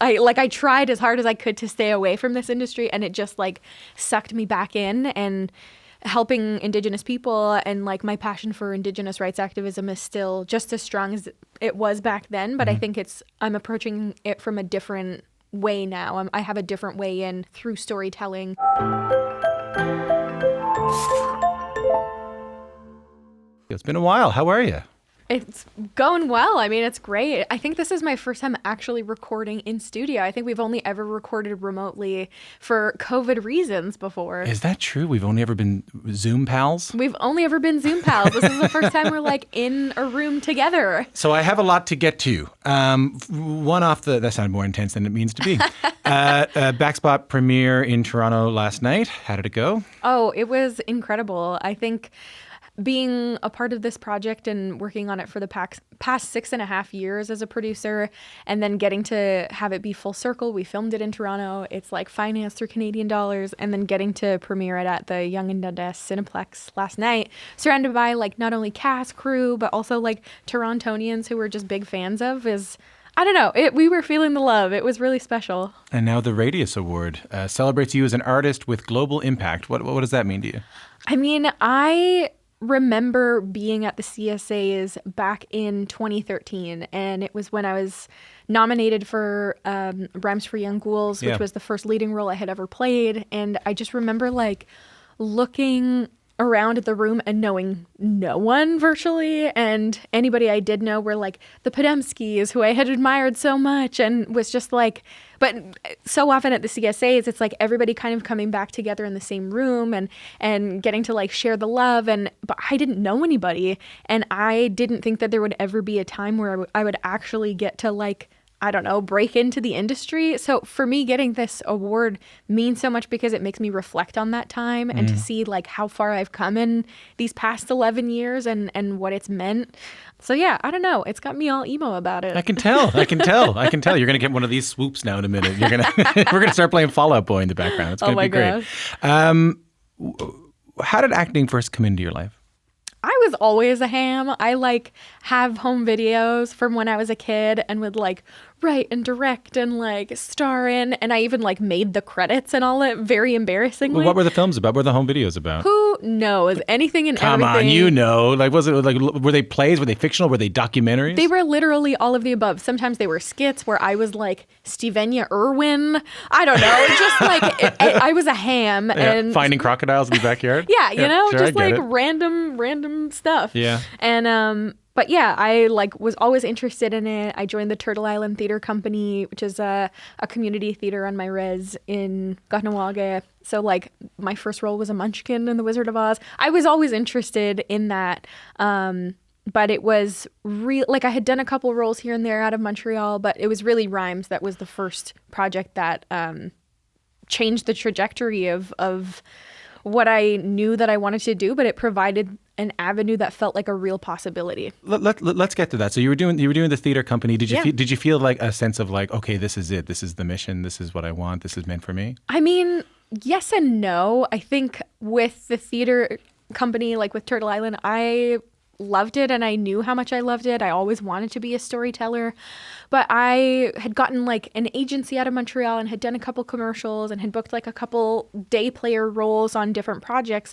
I tried as hard as I could to stay away from this industry, and it just like sucked me back in. And helping Indigenous people and like my passion for Indigenous rights activism is still just as strong as it was back then. But I think I'm approaching it from a different way now. I have a different way in through storytelling. It's been a while. How are you? It's going well. I mean, it's great. I think this is my first time actually recording in studio. I think we've only ever recorded remotely for COVID reasons before. Is that true? We've only ever been Zoom pals? We've only ever been Zoom pals. This is the first time we're like in a room together. So I have a lot to get to. That sounded more intense than it means to be. Backspot premiere in Toronto last night. How did it go? Oh, it was incredible. I think being a part of this project and working on it for the past 6.5 years as a producer, and then getting to have it be full circle. We filmed it in Toronto. It's like financed through Canadian dollars, and then getting to premiere it at the Yonge and Dundas Cineplex last night, surrounded by like not only cast, crew, but also like Torontonians who we're just big fans of. I don't know. We were feeling the love. It was really special. And now the Radius Award celebrates you as an artist with global impact. What does that mean to you? I mean, I remember being at the CSAs back in 2013, and it was when I was nominated for Rhymes for Young Ghouls, which was the first leading role I had ever played. And I just remember like looking around at the room and knowing no one virtually, and anybody I did know were like the Podemskis, who I had admired so much, and was just like, but so often at the CSAs, it's like everybody kind of coming back together in the same room and getting to like share the love, but I didn't know anybody, and I didn't think that there would ever be a time where I would actually get to like, I don't know, break into the industry. So for me, getting this award means so much because it makes me reflect on that time and to see like how far I've come in these past 11 years and what it's meant. So yeah, I don't know. It's got me all emo about it. I can tell. You're going to get one of these swoops now in a minute. We're going to start playing Fall Out Boy in the background. It's going to be great. How did acting first come into your life? I was always a ham. I like have home videos from when I was a kid and would like write and direct and like star in, and I even like made the credits and all that, very embarrassingly. Well, what were the films about? What were the home videos about? Who knows? Anything and everything. Come on, you know. Like, was it like, were they plays? Were they fictional? Were they documentaries? They were literally all of the above. Sometimes they were skits where I was like Stevenia Irwin. I don't know. Just like I was a ham and finding crocodiles in the backyard. Yeah, you know, sure, just like random stuff. Yeah. And but yeah, I like was always interested in it. I joined the Turtle Island Theatre Company, which is a community theater on my res in Kahnawake. So like my first role was a Munchkin in The Wizard of Oz. I was always interested in that. But it was like I had done a couple roles here and there out of Montreal, but it was really Rhymes that was the first project that changed the trajectory of what I knew that I wanted to do, but it provided an avenue that felt like a real possibility. Let's get to that. So you were doing the theater company. Did you feel like a sense of like, okay, this is it. This is the mission. This is what I want. This is meant for me? I mean, yes and no. I think with the theater company, like with Turtle Island, I loved it and I knew how much I loved it. I always wanted to be a storyteller, but I had gotten like an agency out of Montreal and had done a couple commercials and had booked like a couple day player roles on different projects.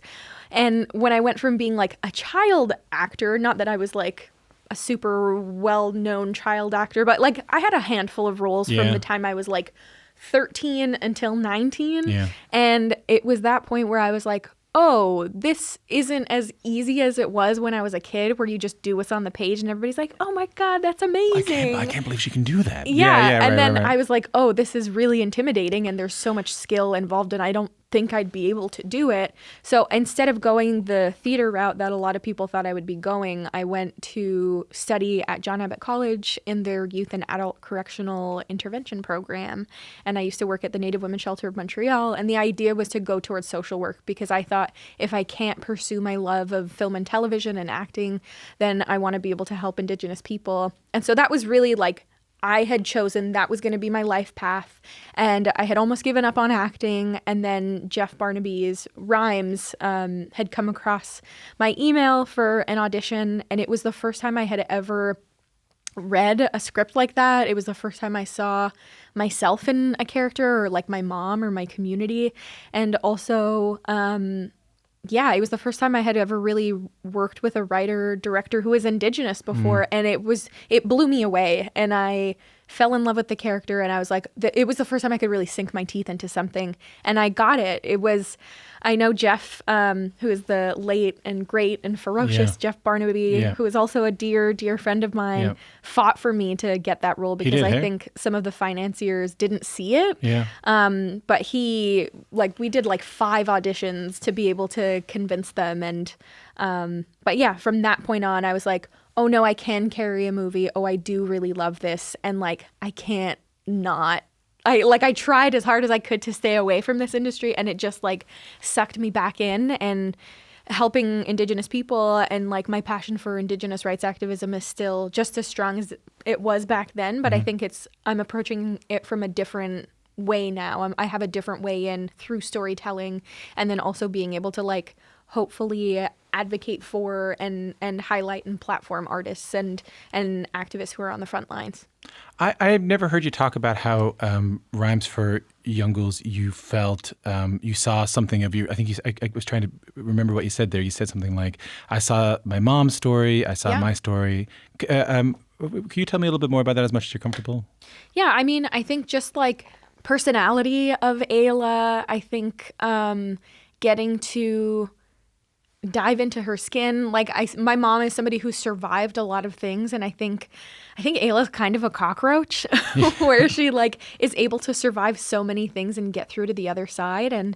And when I went from being like a child actor, not that I was like a super well-known child actor, but like I had a handful of roles from the time I was like 13 until 19. Yeah. And it was that point where I was like, oh, this isn't as easy as it was when I was a kid, where you just do what's on the page and everybody's like, oh my God, that's amazing. I can't believe she can do that. Yeah. And then I was like, oh, this is really intimidating and there's so much skill involved and I don't think I'd be able to do it. So instead of going the theater route that a lot of people thought I would be going, I went to study at John Abbott College in their youth and adult correctional intervention program. And I used to work at the Native Women's Shelter of Montreal. And the idea was to go towards social work because I thought if I can't pursue my love of film and television and acting, then I want to be able to help Indigenous people. And so that was really like, I had chosen that was going to be my life path, and I had almost given up on acting. And then Jeff Barnaby's Rhymes had come across my email for an audition, and it was the first time I had ever read a script like that. It was the first time I saw myself in a character, or like my mom or my community. And also, yeah, it was the first time I had ever really worked with a writer director who was Indigenous before, and it blew me away, and I fell in love with the character, and I was like, it was the first time I could really sink my teeth into something, and I got it. It was, I know Jeff, who is the late and great and ferocious Jeff Barnaby, who is also a dear, dear friend of mine, fought for me to get that role because I think some of the financiers didn't see it. But we did like 5 auditions to be able to convince them. And, but yeah, from that point on, I was like, oh no, I can carry a movie. Oh, I do really love this. And like, I can't not. I tried as hard as I could to stay away from this industry, and it just like sucked me back in. And helping Indigenous people and like my passion for Indigenous rights activism is still just as strong as it was back then. But I think I'm approaching it from a different way now. I have a different way in through storytelling, and then also being able to like hopefully advocate for and highlight and platform artists and activists who are on the front lines. I've never heard you talk about how Rhymes for Young Ghouls, you felt you saw something of your, I think I was trying to remember what you said there. You said something like, I saw my mom's story, I saw my story. Can you tell me a little bit more about that as much as you're comfortable? Yeah, I mean, I think just like personality of Ayla, I think getting to dive into her skin. Like my mom is somebody who survived a lot of things, and I think Ayla's kind of a cockroach where she like is able to survive so many things and get through to the other side. And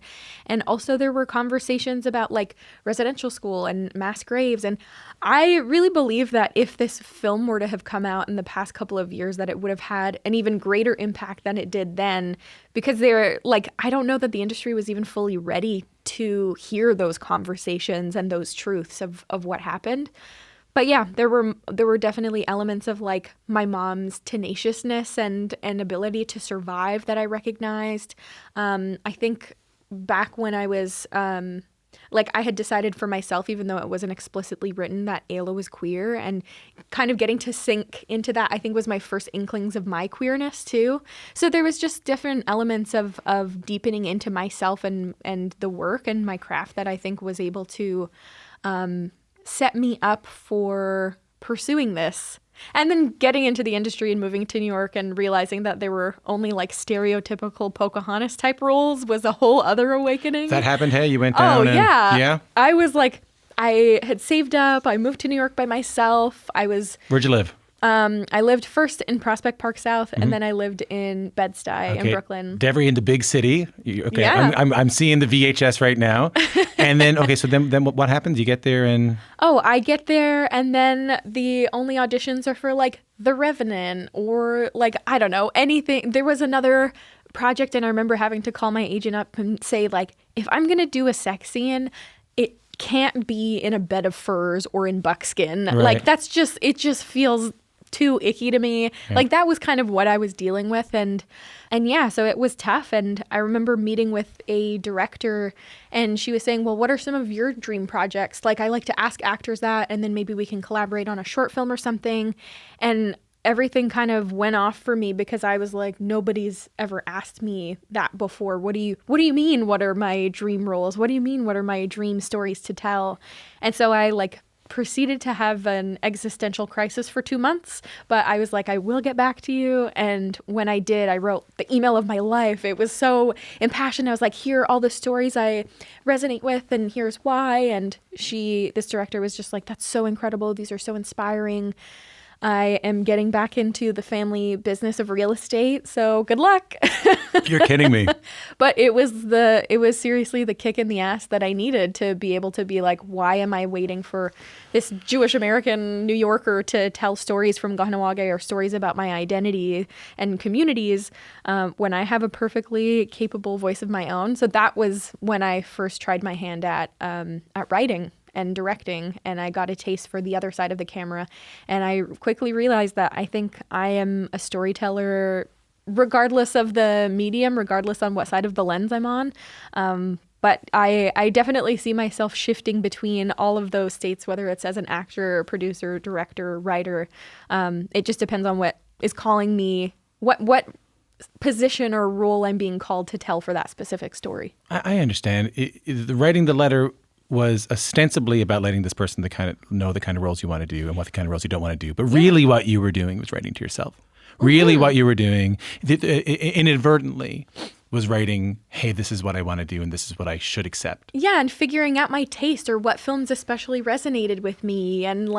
also there were conversations about like residential school and mass graves, and I really believe that if this film were to have come out in the past couple of years, that it would have had an even greater impact than it did then, because they're like, I don't know that the industry was even fully ready to hear those conversations and those truths of what happened. But yeah, there were definitely elements of like my mom's tenaciousness and ability to survive that I recognized. I think back when I was like I had decided for myself, even though it wasn't explicitly written, that Ayla was queer, and kind of getting to sink into that, I think, was my first inklings of my queerness too. So there was just different elements of deepening into myself and the work and my craft that I think was able to set me up for pursuing this. And then getting into the industry and moving to New York and realizing that there were only like stereotypical Pocahontas type roles was a whole other awakening. That happened, hey? You went down yeah. I was like, I had saved up. I moved to New York by myself. Where'd you live? I lived first in Prospect Park South, and then I lived in Bed-Stuy in Brooklyn. Devery in the big city. Okay, yeah. I'm seeing the VHS right now. And then, okay, so then what happens? You get there and... Oh, I get there, and then the only auditions are for, like, The Revenant or, like, I don't know, anything. There was another project, and I remember having to call my agent up and say, like, if I'm going to do a sex scene, it can't be in a bed of furs or in buckskin. Right. Like, it just feels too icky to me. Yeah. Like that was kind of what I was dealing with. And yeah, so it was tough. And I remember meeting with a director, and she was saying, well, what are some of your dream projects? Like, I like to ask actors that, and then maybe we can collaborate on a short film or something. And everything kind of went off for me because I was like, nobody's ever asked me that before. What do you mean? What are my dream roles? What do you mean? What are my dream stories to tell? And so I like proceeded to have an existential crisis for 2 months, but I was like, I will get back to you. And when I did, I wrote the email of my life. It was so impassioned. I was like, here are all the stories I resonate with, and here's why. And this director was just like, that's so incredible. These are so inspiring. I am getting back into the family business of real estate, so good luck. You're kidding me. But it was seriously the kick in the ass that I needed to be able to be like, why am I waiting for this Jewish American New Yorker to tell stories from Kahnawake or stories about my identity and communities when I have a perfectly capable voice of my own? So that was when I first tried my hand at writing and directing, and I got a taste for the other side of the camera. And I quickly realized that I think I am a storyteller regardless of the medium, regardless on what side of the lens I'm on. But I definitely see myself shifting between all of those states, whether it's as an actor, producer, director, writer. It just depends on what is calling me, what position or role I'm being called to tell for that specific story. I understand. Writing the letter was ostensibly about letting this person know the kind of roles you want to do and what the kind of roles you don't want to do. But really what you were doing was writing to yourself. Really what you were doing inadvertently was writing, hey, this is what I want to do and this is what I should accept. Yeah, and figuring out my taste or what films especially resonated with me. And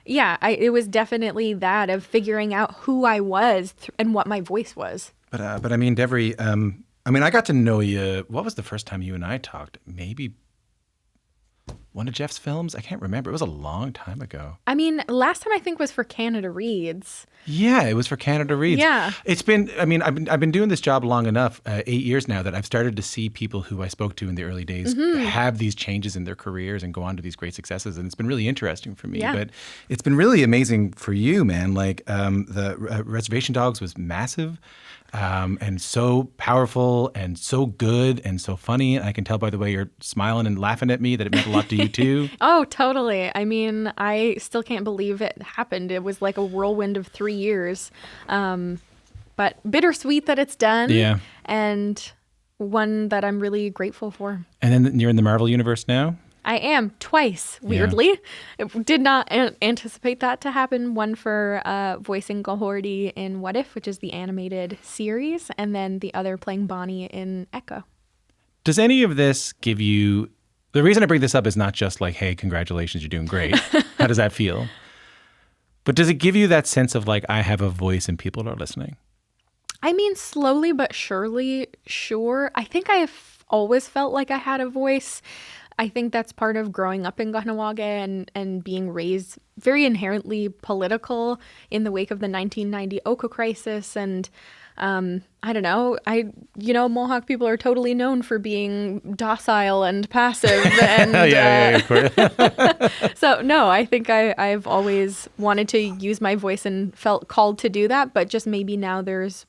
it was definitely that of figuring out who I was and what my voice was. But I mean, Devery, I got to know you. What was the first time you and I talked? Maybe one of Jeff's films? I can't remember. It was a long time ago. I mean, last time I think was for Canada Reads. Yeah, it was for Canada Reads. Yeah. It's been, I've been doing this job long enough, 8 years now, that I've started to see people who I spoke to in the early days have these changes in their careers and go on to these great successes. And it's been really interesting for me. Yeah. But it's been really amazing for you, man. The Reservation Dogs was massive. And so powerful and so good and so funny. And I can tell by the way you're smiling and laughing at me that it meant a lot to you too. Oh, totally. I mean, I still can't believe it happened. It was like a whirlwind of 3 years. But bittersweet that it's done. Yeah. And one that I'm really grateful for. And then you're in the Marvel universe now? I am twice, weirdly. Yeah. Did not anticipate that to happen. One for voicing Gordy in What If, which is the animated series, and then the other playing Bonnie in Echo. Does any of this give you... The reason I bring this up is not just like, hey, congratulations, you're doing great. How does that feel? But does it give you that sense of like, I have a voice and people are listening? I mean, slowly but surely, sure. I think I've always felt like I had a voice. I think that's part of growing up in Kahnawake and being raised very inherently political in the wake of the 1990 Oka crisis. And I don't know, Mohawk people are totally known for being docile and passive. And, yeah, of course. So no, I think I've always wanted to use my voice and felt called to do that. But just maybe now there's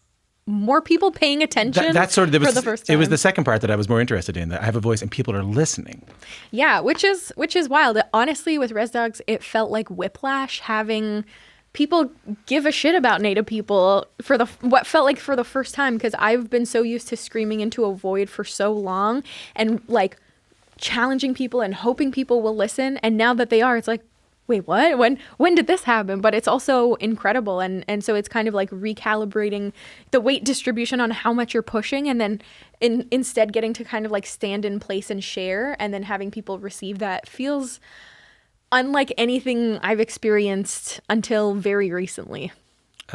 more people paying attention for the first time. It was the second part that I was more interested in, that I have a voice and people are listening. Yeah, which is wild. Honestly, with Res Dogs, it felt like whiplash having people give a shit about Native people for what felt like for the first time, because I've been so used to screaming into a void for so long and like challenging people and hoping people will listen. And now that they are, it's like, wait, what? When did this happen? But it's also incredible. And so it's kind of like recalibrating the weight distribution on how much you're pushing, and then instead getting to kind of like stand in place and share, and then having people receive that feels unlike anything I've experienced until very recently.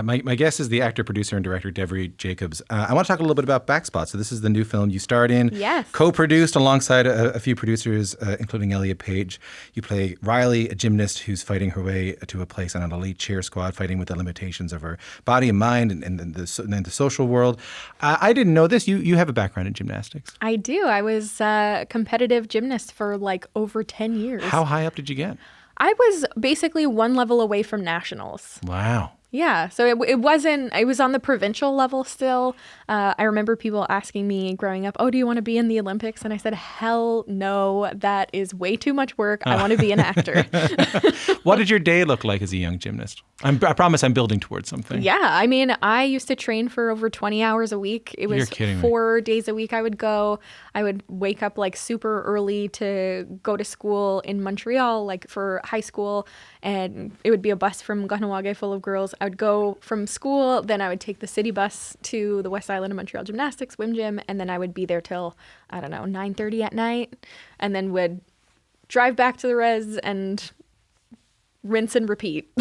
My guest is the actor, producer, and director Devery Jacobs. I want to talk a little bit about Backspot. So this is the new film you starred in. Yes. Co-produced alongside a few producers, including Elliot Page. You play Riley, a gymnast who's fighting her way to a place on an elite cheer squad, fighting with the limitations of her body and mind and the social world. I didn't know this. You have a background in gymnastics. I do. I was a competitive gymnast for like over 10 years. How high up did you get? I was basically one level away from nationals. Wow. Yeah, so it was on the provincial level still. I remember people asking me growing up, oh, do you want to be in the Olympics? And I said, hell no, that is way too much work. I want to be an actor. What did your day look like as a young gymnast? I promise I'm building towards something. Yeah, I mean, I used to train for over 20 hours a week. It was 4 days a week I would go. I would wake up like super early to go to school in Montreal, like for high school. And it would be a bus from Kahnawake full of girls. I would go from school, then I would take the city bus to the West Island of Montreal Gymnastics swim gym, and then I would be there till, 9:30 at night, and then would drive back to the res and rinse and repeat.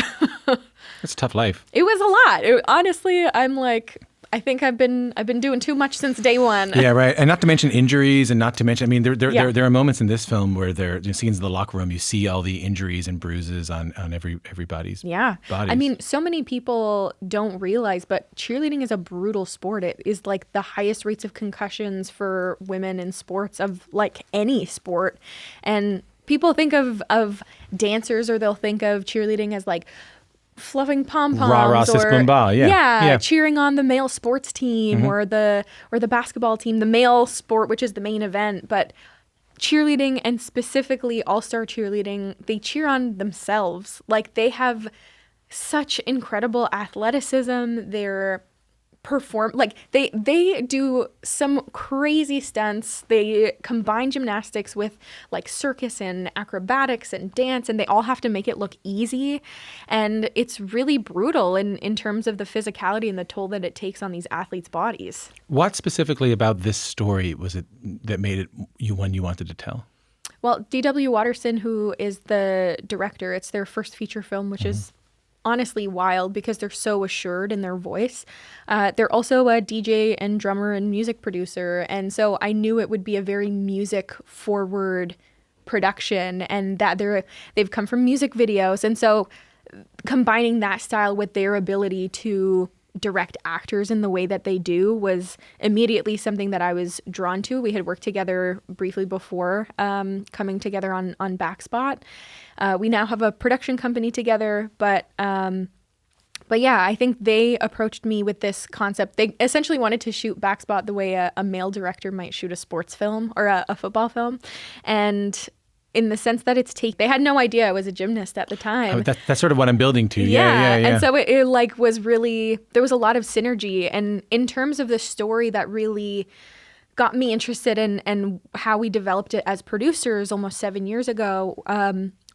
That's a tough life. It was a lot. Honestly, I'm like, I think I've been doing too much since day one. Yeah, right. And not to mention injuries, and not to mention, I mean, there are moments in this film where scenes in the locker room, you see all the injuries and bruises on everybody's bodies. I mean, so many people don't realize, but cheerleading is a brutal sport. It is like the highest rates of concussions for women in sports of like any sport. And people think of dancers, or they'll think of cheerleading as like fluffing pom-poms, rah, sis, boom, ba. Yeah, cheering on the male sports team or the basketball team, the male sport, which is the main event. But cheerleading, and specifically all-star cheerleading, they cheer on themselves. Like, they have such incredible athleticism. They're they do some crazy stunts. They combine gymnastics with like circus and acrobatics and dance, and they all have to make it look easy. And it's really brutal in terms of the physicality and the toll that it takes on these athletes' bodies. What specifically about this story was it that made it one you wanted to tell? Well, D.W. Watterson, who is the director, it's their first feature film, which is honestly wild because they're so assured in their voice. They're also a DJ and drummer and music producer. And so I knew it would be a very music forward production, and that they've come from music videos. And so combining that style with their ability to direct actors in the way that they do was immediately something that I was drawn to. We had worked together briefly before coming together on Backspot. We now have a production company together, but yeah, I think they approached me with this concept. They essentially wanted to shoot Backspot the way a male director might shoot a sports film or a football film. And in the sense that they had no idea I was a gymnast at the time. Oh, that's sort of what I'm building to. Yeah. And so it like was really, there was a lot of synergy. And in terms of the story that really got me interested in and how we developed it as producers almost 7 years ago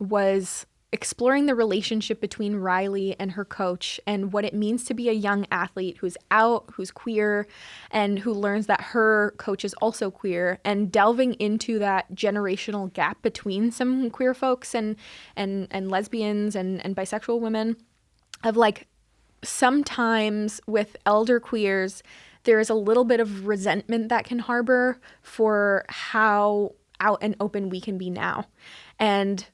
was exploring the relationship between Riley and her coach and what it means to be a young athlete who's out, who's queer, and who learns that her coach is also queer, and delving into that generational gap between some queer folks and lesbians and bisexual women, of like, sometimes with elder queers, there is a little bit of resentment that can harbor for how out and open we can be now. And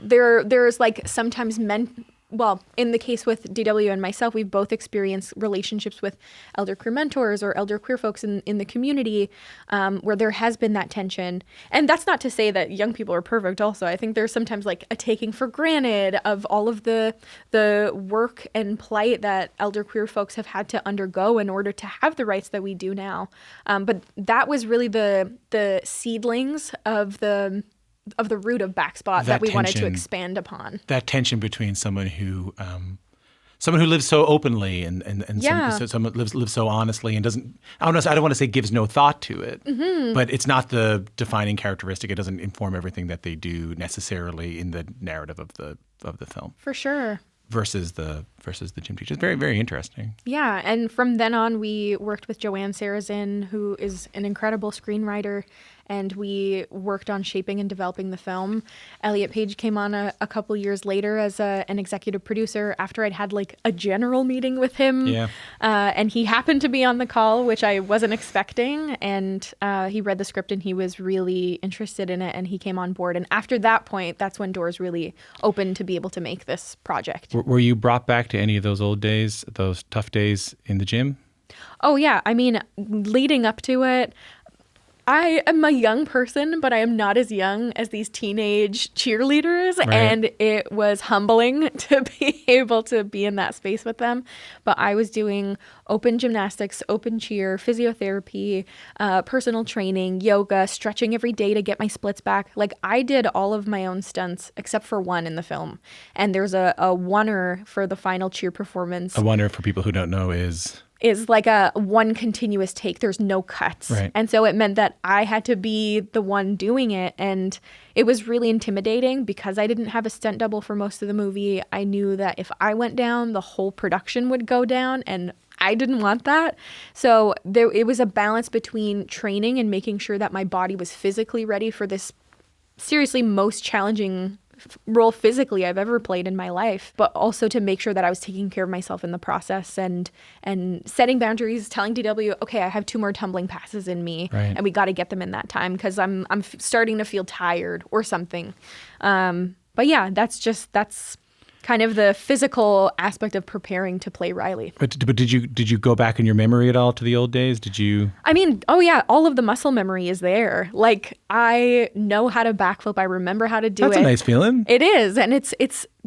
there's like sometimes in the case with DW and myself, we've both experienced relationships with elder queer mentors or elder queer folks in the community where there has been that tension. And that's not to say that young people are perfect also. I think there's sometimes like a taking for granted of all of the work and plight that elder queer folks have had to undergo in order to have the rights that we do now. But that was really the seedlings of the root of Backspot that we wanted to expand upon. That tension between someone who lives so openly and someone lives so honestly and doesn't, I don't want to say gives no thought to it, but it's not the defining characteristic. It doesn't inform everything that they do necessarily in the narrative of the film. For sure. Versus the gym teacher. It's very, very interesting. Yeah, and from then on, we worked with Joanne Sarrazin, who is an incredible screenwriter, and we worked on shaping and developing the film. Elliot Page came on a couple years later as an executive producer after I'd had like a general meeting with him. Yeah. And he happened to be on the call, which I wasn't expecting, and he read the script and he was really interested in it, and he came on board. And after that point, that's when doors really opened to be able to make this project. Were you brought back to any of those old days, those tough days in the gym? Oh, yeah. I mean, leading up to it, I am a young person, but I am not as young as these teenage cheerleaders. Right. And it was humbling to be able to be in that space with them. But I was doing open gymnastics, open cheer, physiotherapy, personal training, yoga, stretching every day to get my splits back. Like, I did all of my own stunts except for one in the film. And there's a oneer for the final cheer performance. A oneer, for people who don't know, is like a one continuous take. There's no cuts. Right. And so it meant that I had to be the one doing it. And it was really intimidating because I didn't have a stunt double for most of the movie. I knew that if I went down, the whole production would go down, and I didn't want that. So it was a balance between training and making sure that my body was physically ready for this seriously most challenging role physically I've ever played in my life, but also to make sure that I was taking care of myself in the process and setting boundaries, telling DW, okay, I have 2 more tumbling passes in me, right, and we got to get them in that time because I'm starting to feel tired or something. But yeah, that's kind of the physical aspect of preparing to play Riley. But did you go back in your memory at all to the old days? Did you? I mean, oh yeah, all of the muscle memory is there. Like, I know how to backflip. I remember how to do it. That's a nice feeling. It is, and it's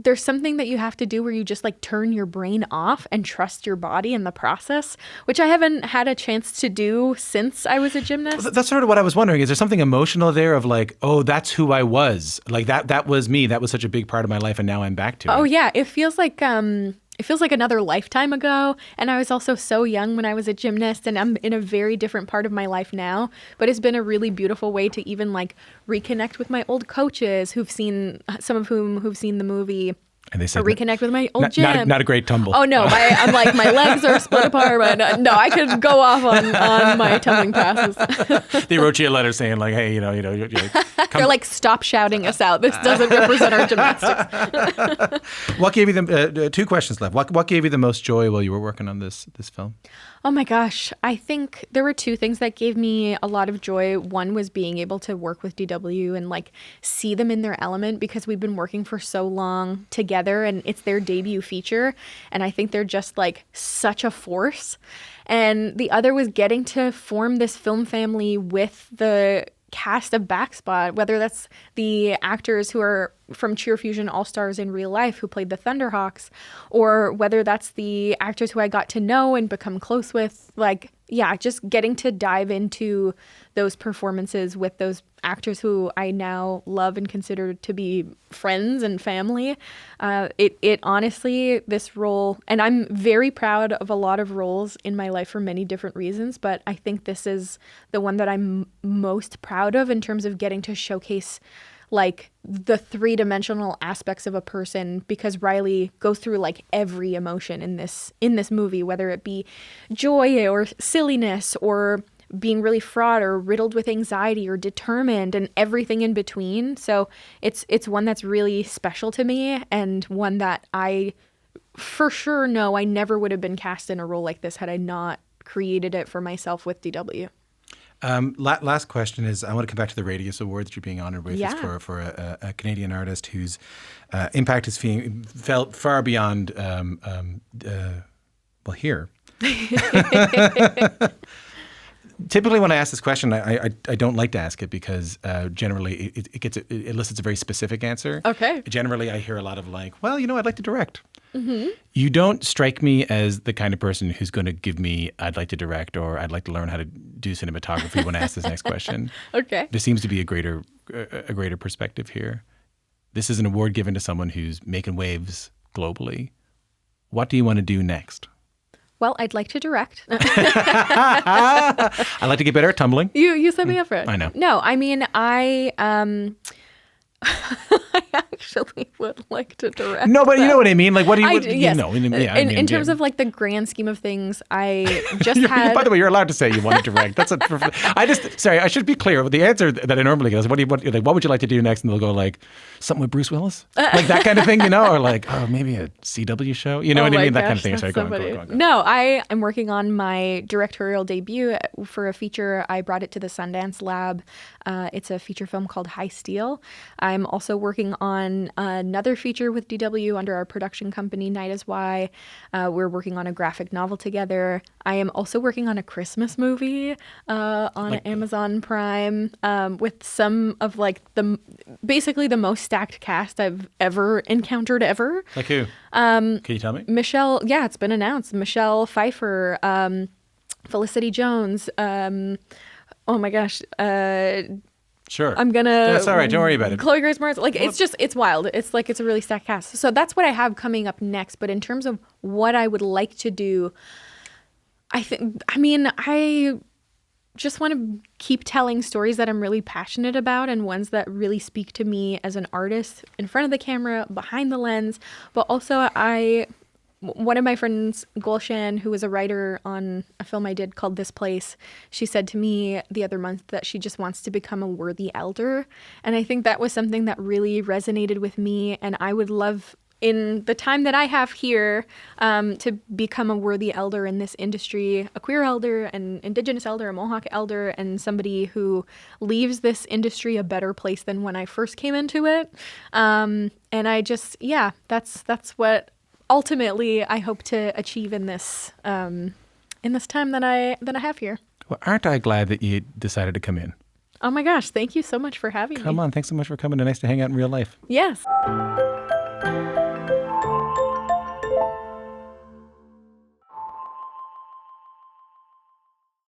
there's something that you have to do where you just like turn your brain off and trust your body in the process, which I haven't had a chance to do since I was a gymnast. That's sort of what I was wondering. Is there something emotional there of like, oh, that's who I was? Like that was me. That was such a big part of my life, and now I'm back to it. Oh yeah, it feels like another lifetime ago. And I was also so young when I was a gymnast, and I'm in a very different part of my life now. But it's been a really beautiful way to even like reconnect with my old coaches who've seen the movie. And they said, reconnect with my old gym. Not a great tumble. Oh no, I'm like, my legs are split apart, but no, I could go off on my tumbling passes. They wrote you a letter saying like, hey, they're like, stop shouting us out. This doesn't represent our gymnastics. What gave you the 2 questions left? What gave you the most joy while you were working on this film? Oh my gosh. I think there were 2 things that gave me a lot of joy. One was being able to work with DW and like see them in their element, because we've been working for so long together and it's their debut feature. And I think they're just like such a force. And the other was getting to form this film family with the cast of Backspot, whether that's the actors who are from Cheer Fusion All-Stars in real life who played the Thunderhawks, or whether that's the actors who I got to know and become close with. Like, yeah, just getting to dive into those performances with those actors who I now love and consider to be friends and family. It honestly, this role, and I'm very proud of a lot of roles in my life for many different reasons, but I think this is the one that I'm most proud of in terms of getting to showcase like the 3-dimensional aspects of a person, because Riley goes through like every emotion in this movie, whether it be joy or silliness or being really fraught or riddled with anxiety or determined and everything in between. So it's one that's really special to me, and one that I for sure know I never would have been cast in a role like this had I not created it for myself with DW. Last question is, I want to come back to the Radius Awards that you're being honored with. Yeah. It's for a Canadian artist whose impact is felt far beyond, here. Typically, when I ask this question, I don't like to ask it because generally it elicits a very specific answer. Okay. Generally, I hear a lot of like, well, I'd like to direct. Mm-hmm. You don't strike me as the kind of person who's going to give me, I'd like to direct, or I'd like to learn how to do cinematography when I ask this next question. Okay. There seems to be a greater perspective here. This is an award given to someone who's making waves globally. What do you want to do next? Well, I'd like to direct. I like to get better at tumbling. You set me up for it. I know. No, I mean, I actually would like to direct. No, but you know what I mean. Like, what do you? Yes. In terms of like the grand scheme of things, I just had. By the way, you're allowed to say you want to direct. That's I should be clear. The answer that I normally get is, what would you like to do next? And they'll go like something with Bruce Willis, like that kind of thing, or like, oh, maybe a CW show. You know what I mean? That kind of thing. Sorry, go on. No, I am working on my directorial debut for a feature. I brought it to the Sundance Lab. It's a feature film called High Steel. I'm also working on another feature with DW under our production company, Night is Why. We're working on a graphic novel together. I am also working on a Christmas movie on Amazon Prime with some of like basically the most stacked cast I've ever encountered ever. Like who? Can you tell me? Michelle, yeah, it's been announced. Michelle Pfeiffer, Felicity Jones, oh my gosh, sure. I'm gonna. That's all right. Don't worry about it. Chloe Grace Moretz. Like, it's wild. It's like, it's a really stacked cast. So that's what I have coming up next. But in terms of what I would like to do, I just want to keep telling stories that I'm really passionate about and ones that really speak to me as an artist in front of the camera, behind the lens. But also one of my friends, Gulshan, who was a writer on a film I did called This Place, she said to me the other month that she just wants to become a worthy elder. And I think that was something that really resonated with me. And I would love, in the time that I have here, to become a worthy elder in this industry, a queer elder, an Indigenous elder, a Mohawk elder, and somebody who leaves this industry a better place than when I first came into it. And I just, that's what ultimately I hope to achieve in this time that I have here. Well, aren't I glad that you decided to come in? Oh my gosh, thank you so much for having me. Come on, thanks so much for coming. Nice to hang out in real life. Yes.